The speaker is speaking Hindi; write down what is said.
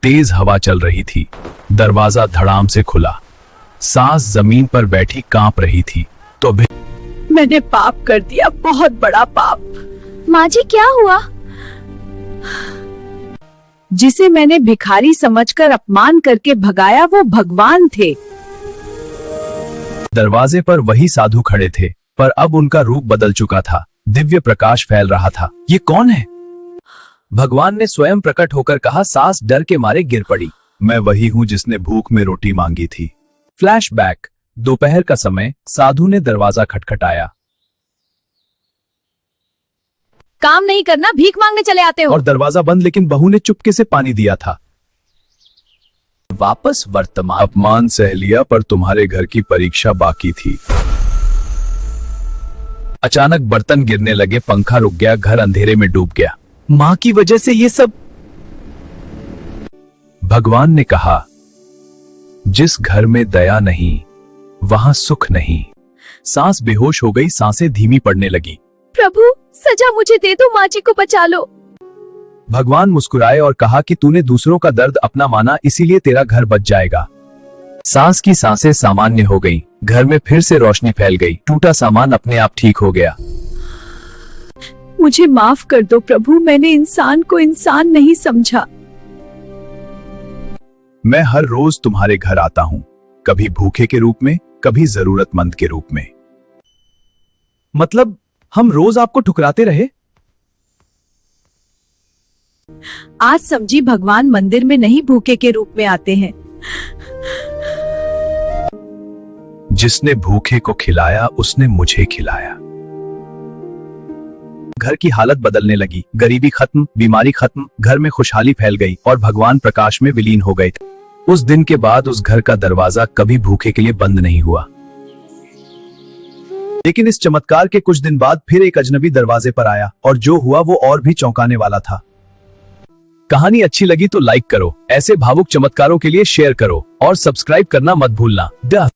तेज हवा चल रही थी। दरवाजा धड़ाम से खुला। सास जमीन पर बैठी कांप रही थी। तो मैंने पाप कर दिया, बहुत बड़ा पाप। माँ जी क्या हुआ? जिसे मैंने भिखारी समझकर अपमान करके भगाया वो भगवान थे। दरवाजे पर वही साधु खड़े थे, पर अब उनका रूप बदल चुका था। दिव्य प्रकाश फैल रहा था। ये कौन है? भगवान ने स्वयं प्रकट होकर कहा। सास डर के मारे गिर पड़ी। मैं वही हूँ जिसने भूख में रोटी मांगी थी। फ्लैशबैक। दोपहर का समय। साधु ने दरवाजा खटखटाया। काम नहीं करना, भीख मांगने चले आते हो। और दरवाजा बंद, लेकिन बहू ने चुपके से पानी दिया था। वापस वर्तमान। अपमान सह लिया, पर तुम्हारे घर की परीक्षा बाकी थी। अचानक बर्तन गिरने लगे, पंखा रुक गया, घर अंधेरे में डूब गया। मां की वजह से ये सब। भगवान ने कहा, जिस घर में दया नहीं वहां सुख नहीं। सांस बेहोश हो गई, सांसें धीमी पड़ने लगी। प्रभु सजा मुझे दे दो, माँ जी को बचा लो। भगवान मुस्कुराए और कहा कि तूने दूसरों का दर्द अपना माना, इसीलिए तेरा घर बच जाएगा। सांस की सांसें सामान्य हो गईं, घर में फिर से रोशनी फैल गई। टूटा सामान अपने आप ठीक हो गया। मुझे माफ कर दो प्रभु, मैंने इंसान को इंसान नहीं समझा। मैं हर रोज तुम्हारे घर आता हूँ, कभी भूखे के रूप में, कभी जरूरतमंद के रूप में। मतलब हम रोज आपको ठुकराते रहे? आज समझी, भगवान मंदिर में नहीं भूखे के रूप में आते हैं। जिसने भूखे को खिलाया उसने मुझे खिलाया। घर की हालत बदलने लगी। गरीबी खत्म, बीमारी खत्म, घर में खुशहाली फैल गई और भगवान प्रकाश में विलीन हो गए थे। उस दिन के बाद उस घर का दरवाजा कभी भूखे के लिए बंद नहीं हुआ। लेकिन इस चमत्कार के कुछ दिन बाद फिर एक अजनबी दरवाजे पर आया, और जो हुआ वो और भी चौंकाने वाला था। कहानी अच्छी लगी तो लाइक करो, ऐसे भावुक चमत्कारों के लिए शेयर करो और सब्सक्राइब करना मत भूलना।